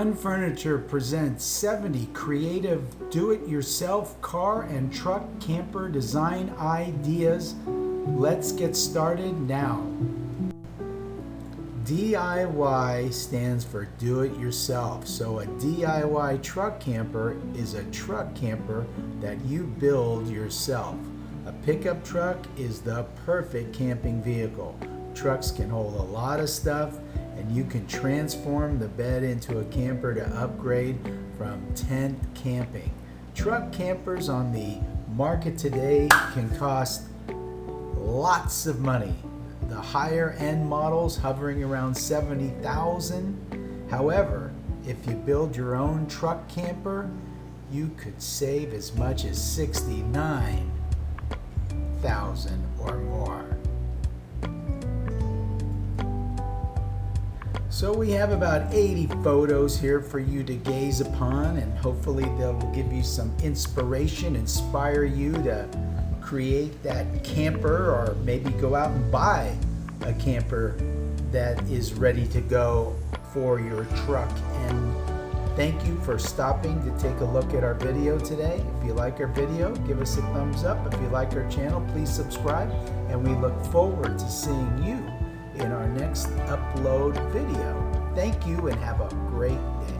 Fun Furniture presents 70 creative do-it-yourself car and truck camper design ideas. Let's get started now. DIY stands for do it yourself. So a DIY truck camper is a truck camper that you build yourself. A pickup truck is the perfect camping vehicle. Trucks can hold a lot of stuff, and you can transform the bed into a camper to upgrade from tent camping. Truck campers on the market today can cost lots of money. The higher end models hovering around $70,000. However, if you build your own truck camper, you could save as much as $69,000 or more. So we have about 80 photos here for you to gaze upon, and hopefully they'll give you some inspiration, inspire you to create that camper, or maybe go out and buy a camper that is ready to go for your truck. And thank you for stopping to take a look at our video today. If you like our video, give us a thumbs up. If you like our channel, please subscribe, and we look forward to seeing you in our next upload video. Thank you and have a great day.